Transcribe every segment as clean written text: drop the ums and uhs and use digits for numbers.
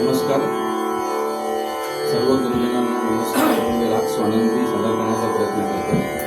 नमस्कार. सर्व गुरुजनांना नमस्कार करून मी राग स्वानंदी सादर करण्याचा प्रयत्न करतो.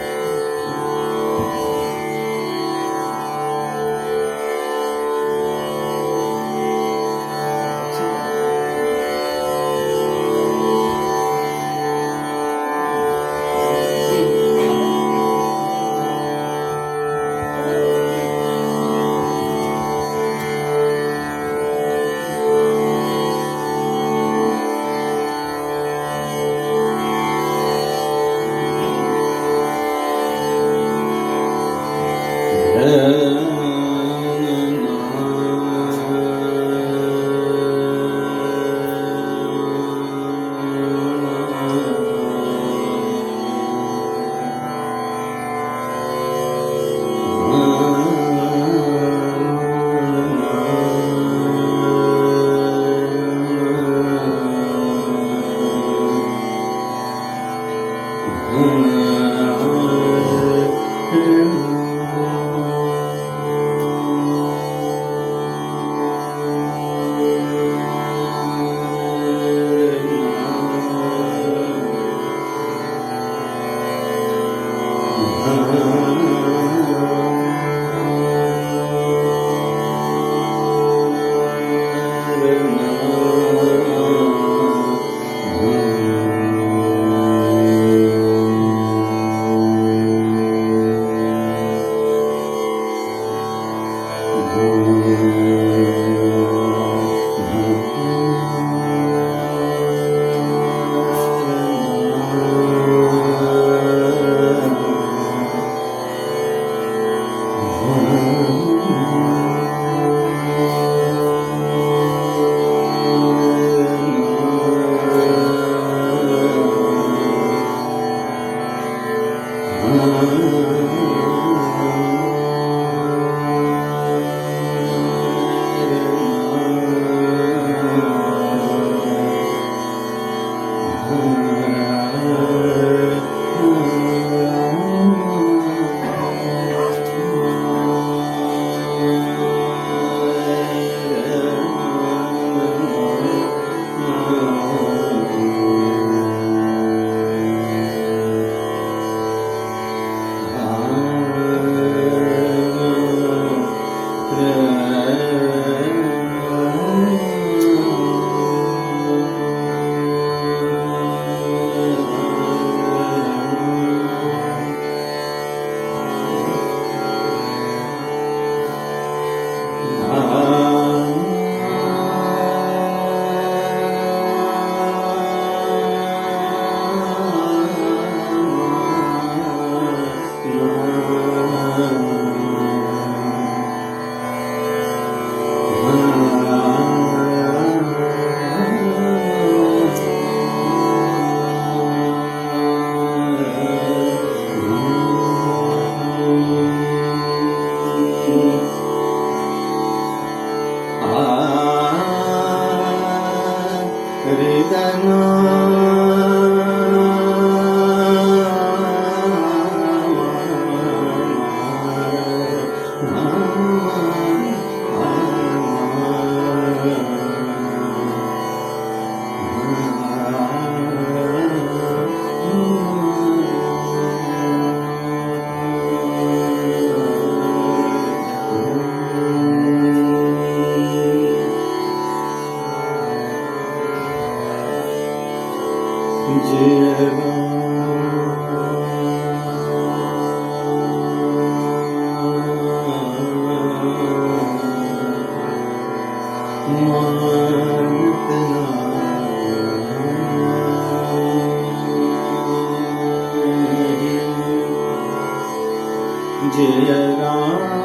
जय राम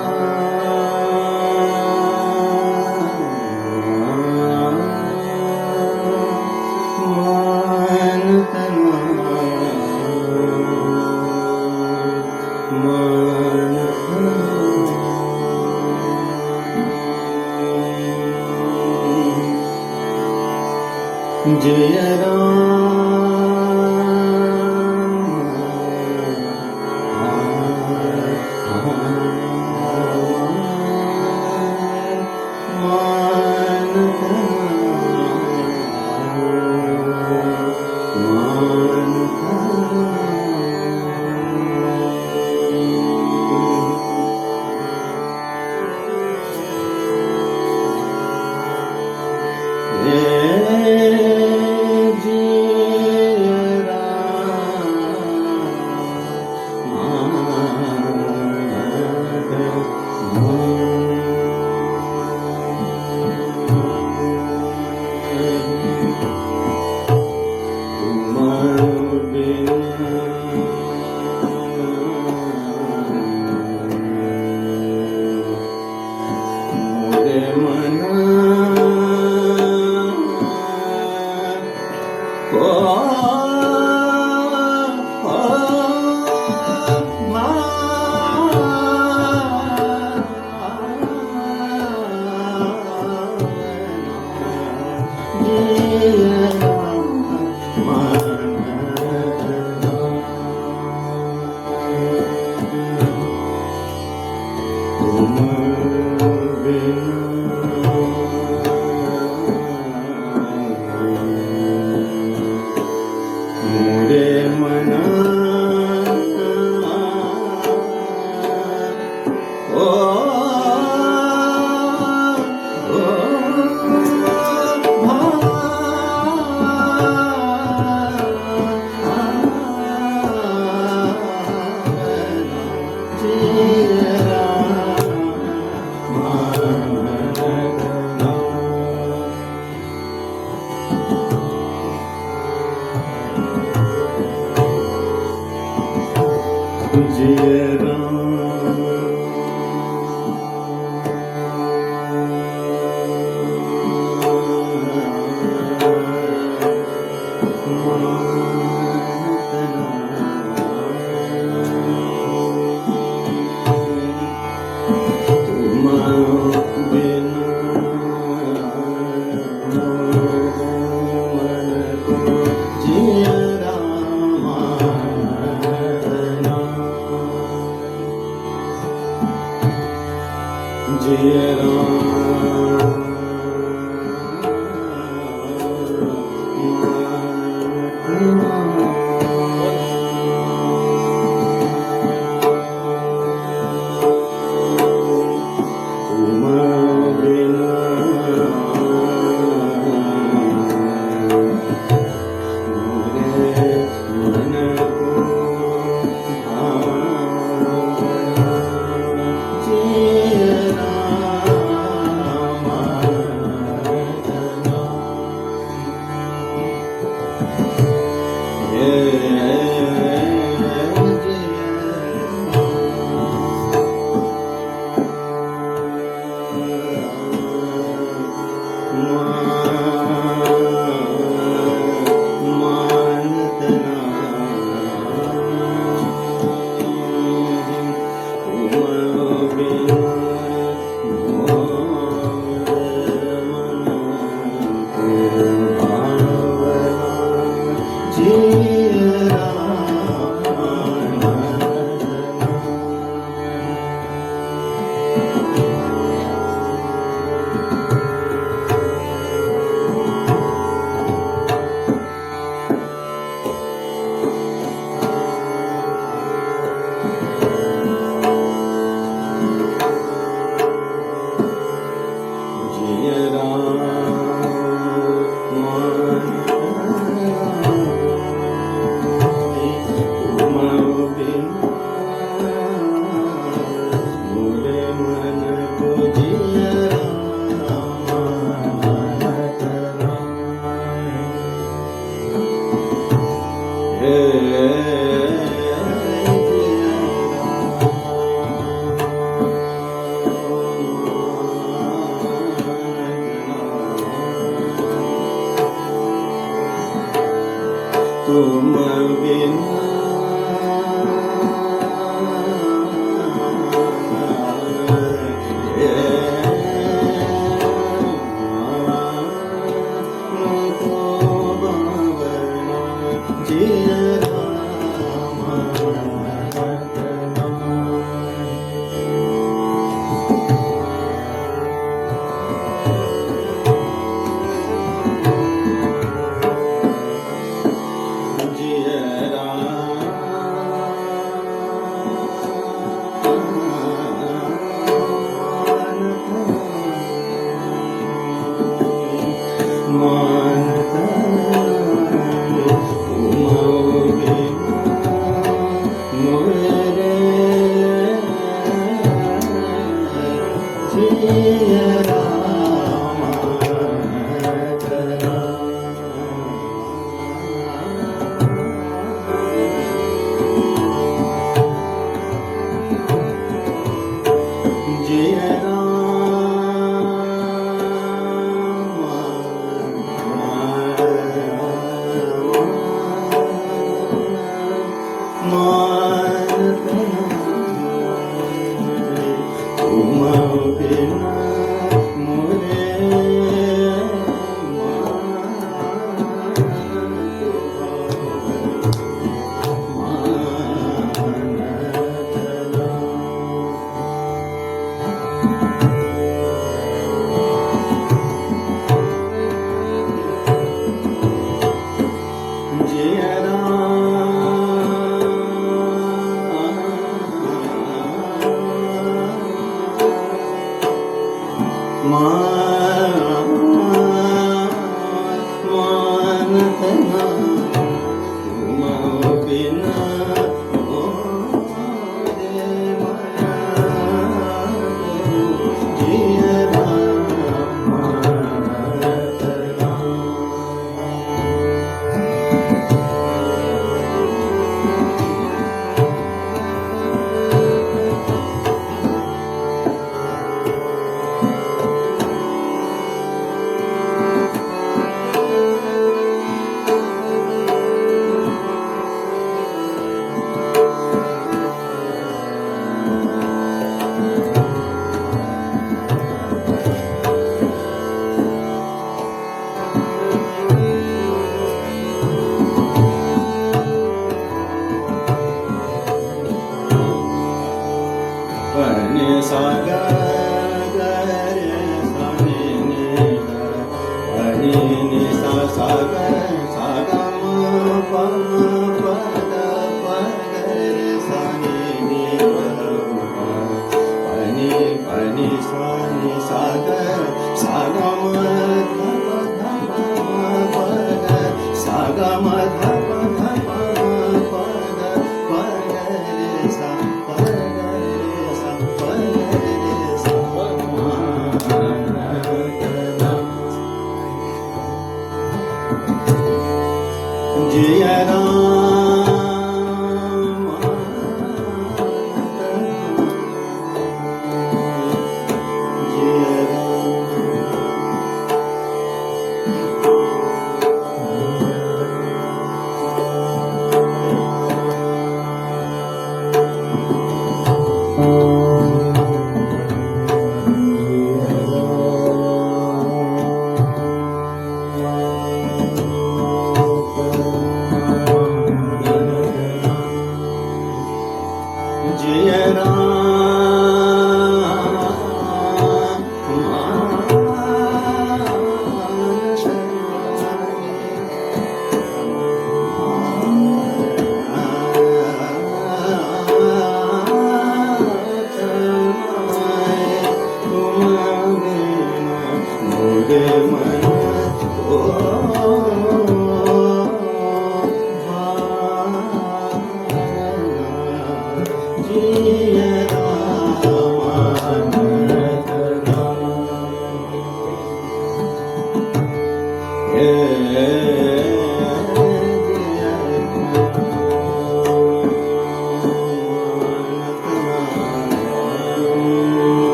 तुम बिना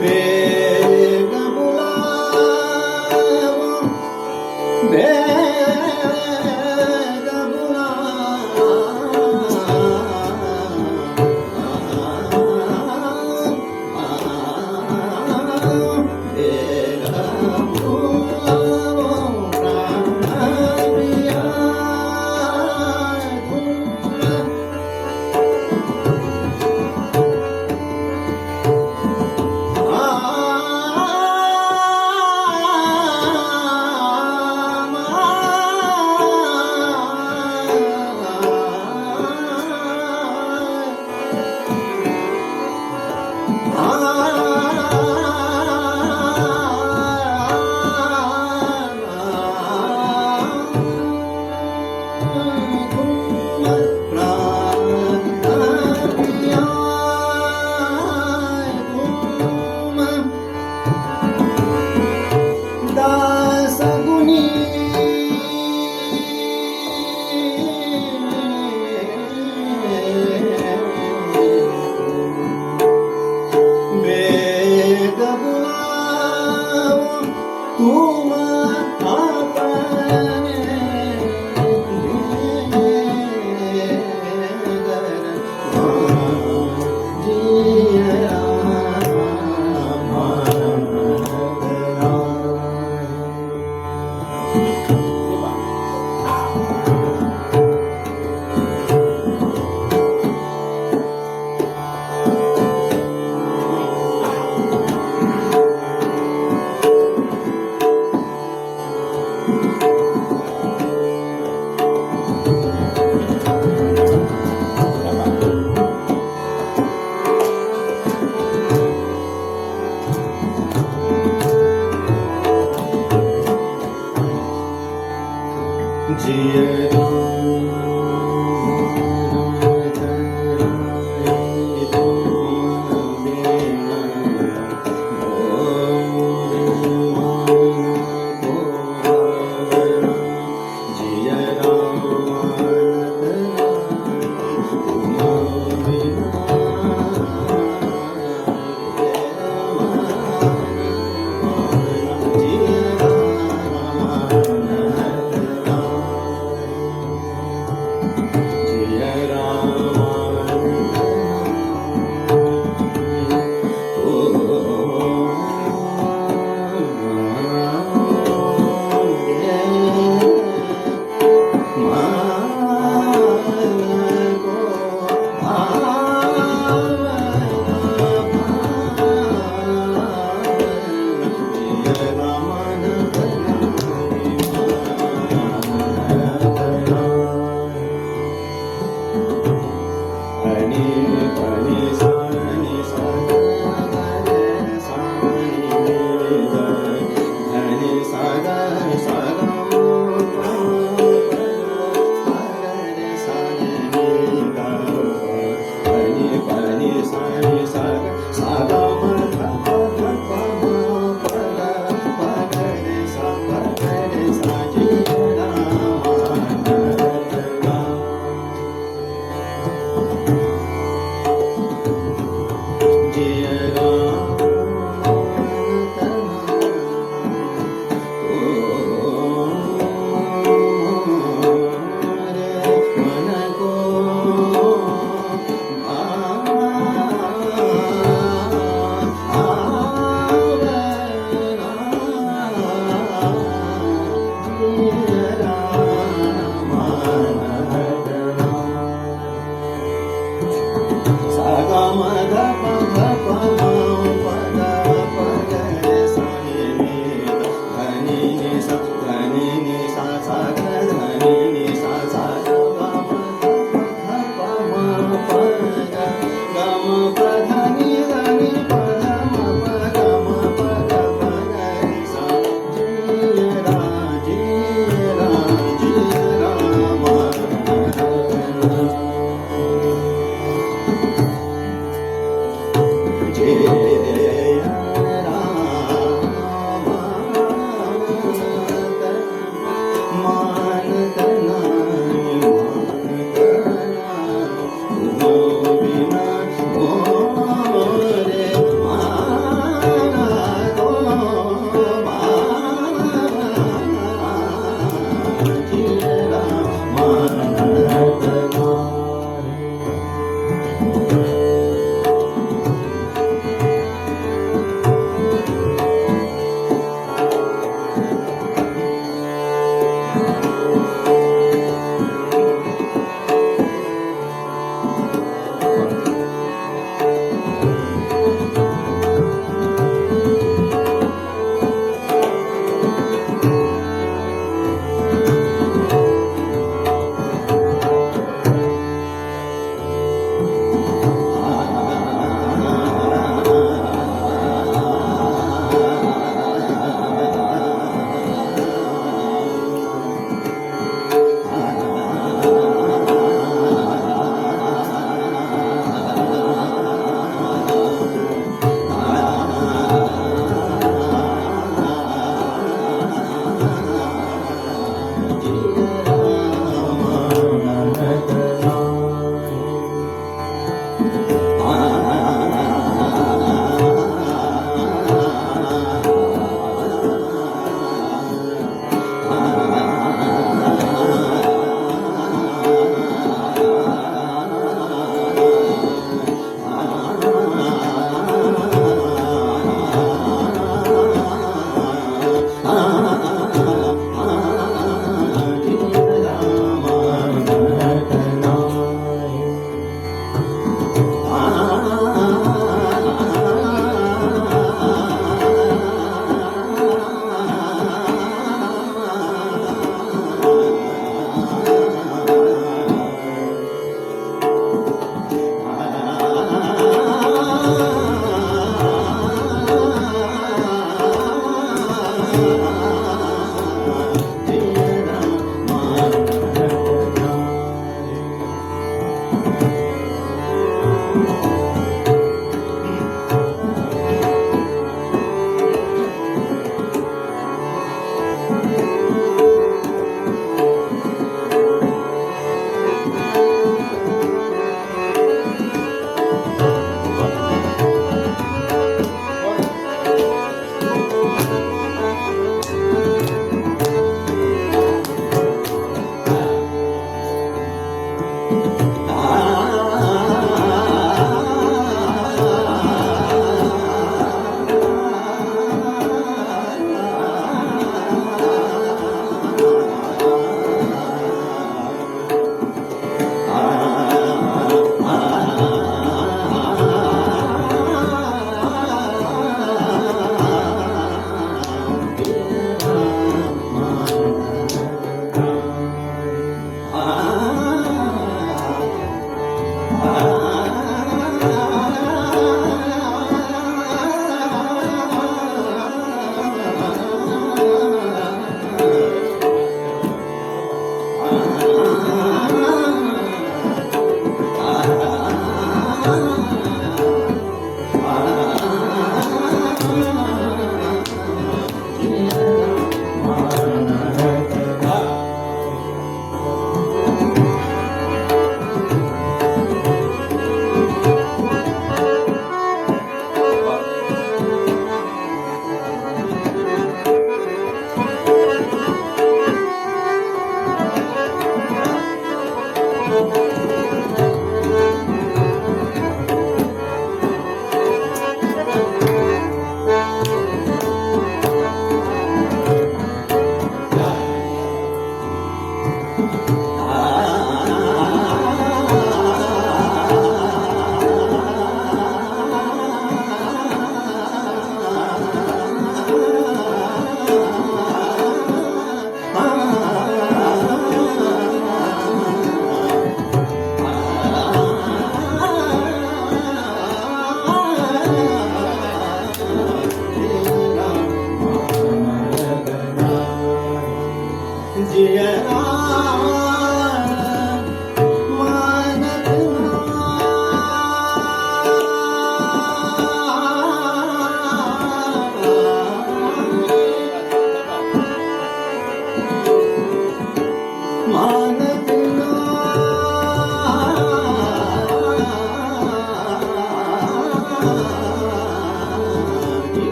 बेग बुलावो बेग बुलावो बेग बुलावो प्राण प्रिया दासगुणी बेग बुलावो तुम आपने जिया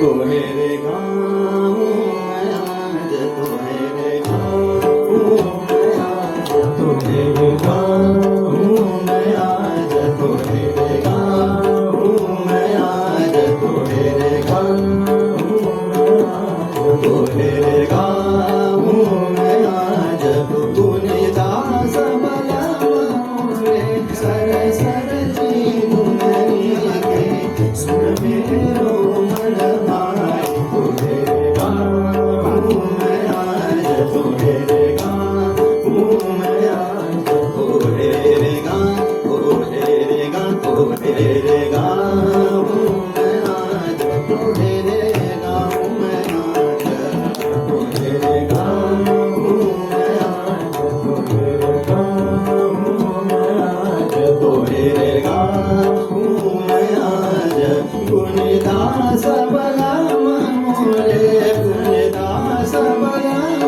तोहे रे गाऊं मैं आज तोहे रे गाऊं मैं आज तोहे रे गाऊं मैं आज तोहे रे गाऊं मैं आज तोहे रे गाऊं तोहे रे गाऊं मैं आज तूने दास मला मोरे सर सर जी मुनरी के सुन मेरो मन भाई तोहे रे गाऊं मैं आज तोहे रे गाऊं मैं आज तोहे रे गाऊं तोहे रे गाऊं तोहे रे गाऊं मैं आज तोहे रे गाऊं मैं आज तोहे रे गाऊं मैं आज तोहे रे गाऊं मैं आज तोहे रे गाऊं मैं आज गुणदास बलम मोरे गुणदास बलम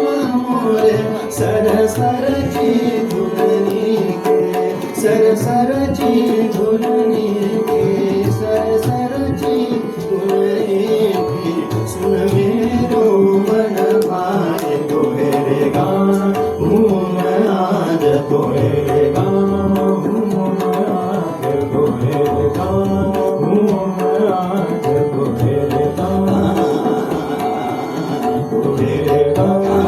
मोरे सर सर जी धुनी के सर सर जी धुनी के सर सर जी धुनी के सुन मेरो मन भाए तोहे रे गाऊं मैं आज तोहे रे गाऊं मैं आज तोहे रे गाऊं मैं आज तोहे रे गाऊं तोहे रे गाऊं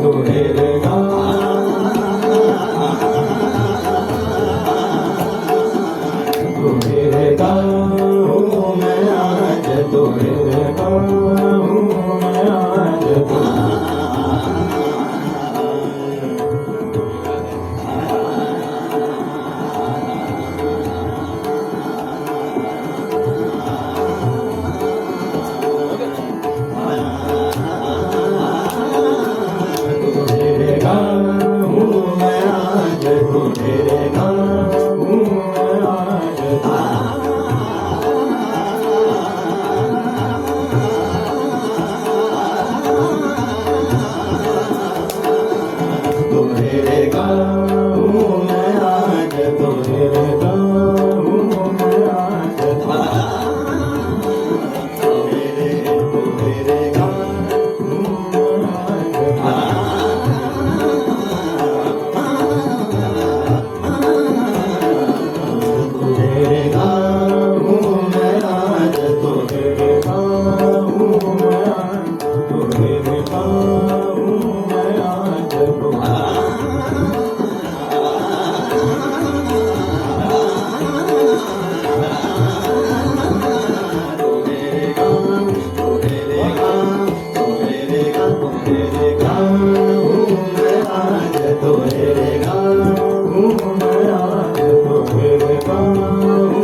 तोहे रे गाऊं तोहे रे तोहे रे गाऊं मैं आज तोहे रे गाऊं मैं आज तोहे रे गाऊं मैं आज तोहे रे गाऊं मैं आज तोहे रे गाऊं मैं आज तोहे रे गाऊं मैं आज तोहे रे गाऊं मैं तोहे रे गाऊं मैं आज तोहे रे गाऊं मैं आज तोहे रे गाऊं मैं आज तोहे रे गाऊं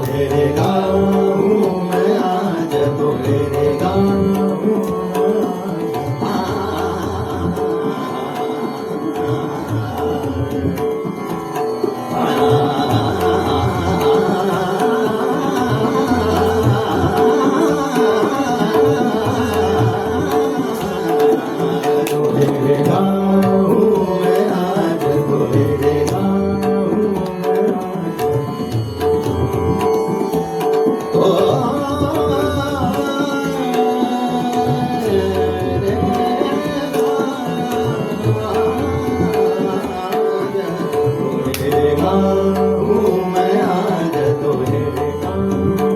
तोहे रे गाऊं तोहे रे गाऊं तोहे रे गाऊं मैं आज तोहे रे गाऊं मैं आज तोहे रे गाऊं मैं आज तोहे रे गाऊं तोहे रे गाऊं मैं आज तोहे रे गाऊं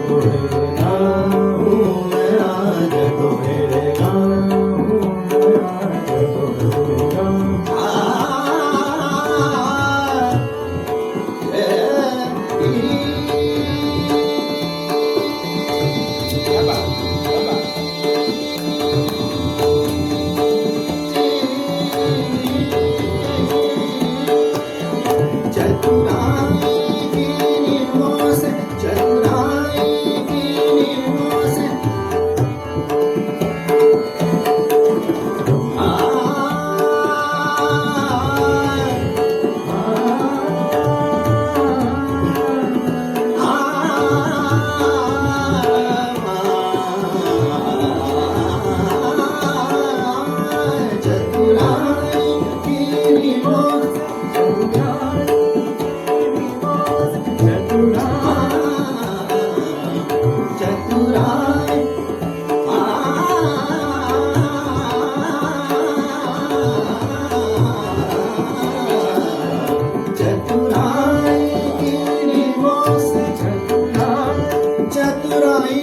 तोहे रे गाऊं मैं आज तोहे रे गाऊं मैं तोहे रे गाऊं मैं आज तोहे रे चतुराई चतुराई गिरी मोस चतुराई चतुराई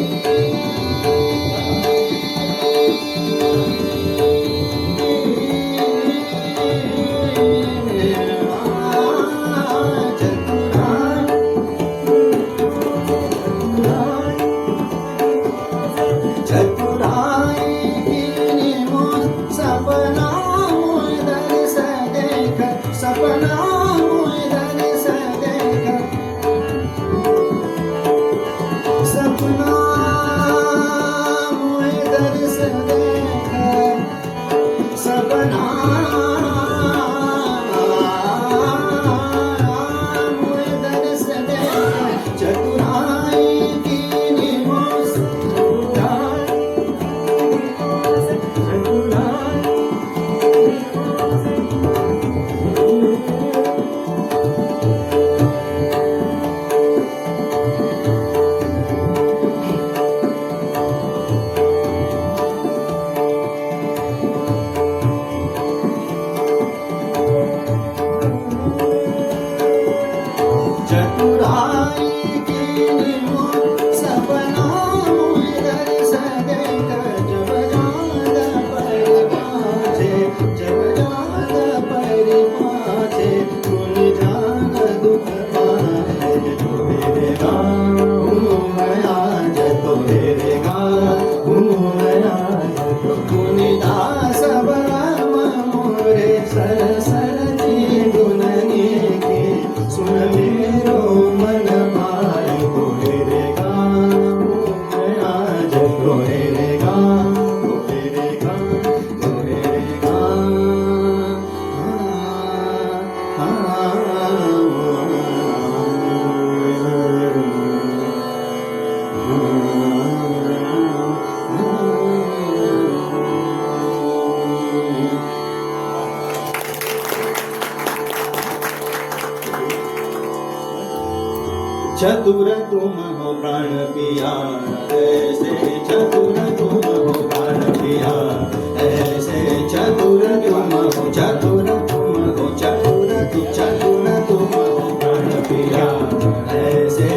चतुराई गिरी मोस सपना मुदर से देख सपना मुदर से देख सपना मुदर से देख सपना मुदर से देख चतुराई गिरी मोस चतुराई गिरी मोस सपना मुदर से देख जब जाद पर पाछे जब जाद पर पाछे कुल जान दुख पाए तोरे गाऊं मैं आज तोरे गाऊं मैं आज कुनि दास बराम मोरे सर सर की गुननी के सुन मेरो मन भाई तोरे गाऊं मैं आज तोरे गाऊं तोरे गाऊं तोरे चतुर तुम हो प्राण पिया ऐसे चतुर तुम हो प्राण पिया ऐसे चतुर तुम हो चतुर तुम हो चतुर तुम हो प्राण पिया ऐसे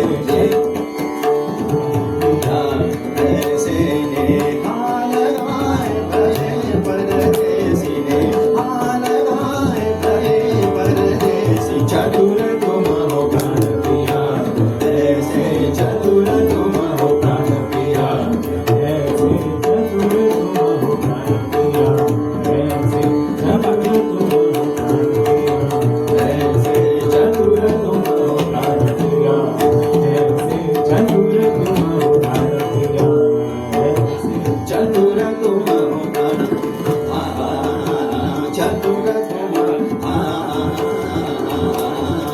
ऐसे ने हाल गाए भले परदेसी ने हाल गाए भले परदेसी चतुर तुम हो प्राण पिया ऐसे चतुर तुम हो प्राण पिया ऐसे चतुर तुम हो प्राण पिया ऐसे चतुर तुम हो प्राण पिया ऐसे चतुर तुम हो प्राण पिया ऐसे चतुर तुम हो प्राण पिया ऐसे चतुर तुम हो प्राण चतुर तुम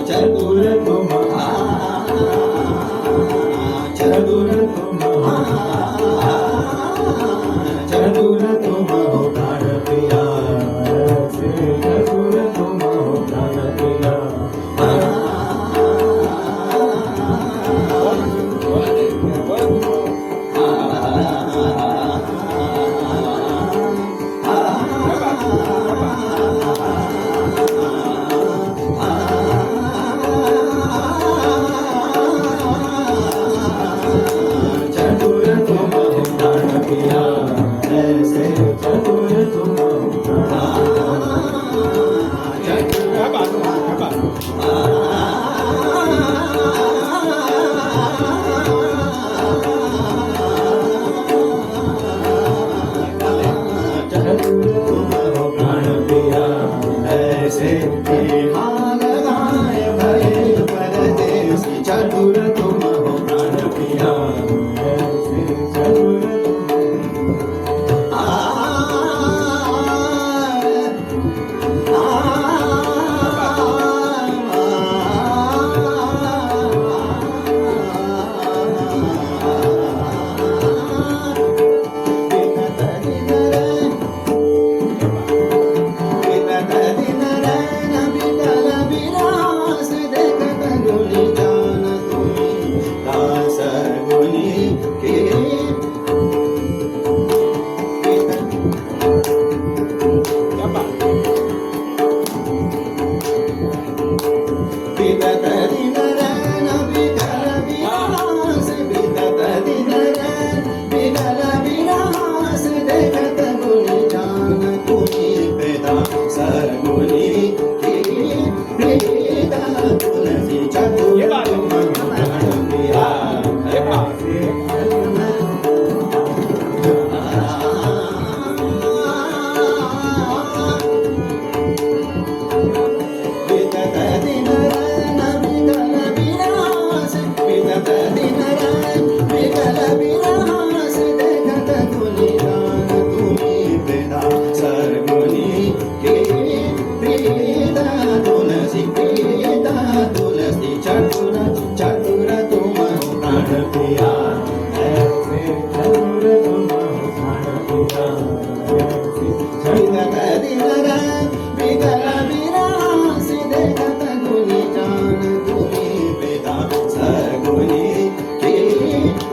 चतुर तुम चतुर तुम चतुर तुम हो प्राण पिया ऐसे चतुर तुम हो प्राण पिया चतुर तुम हो प्राण पिया चतुर तुम हो प्राण पिता जगत दिनर विकल विनाशी देखत गुणी जान तुम्ही पिता सगुणी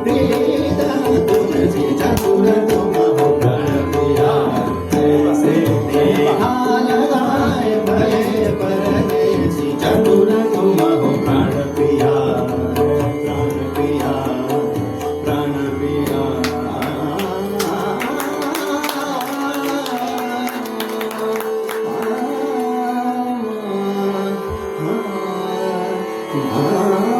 वेदा तुलसी चतुर तुम हो प्राण पिता ऐसे देखा लगाए भले परदेसी चतुर तुम हो प्राण पिया प्राण पिया प्राण पिया Ah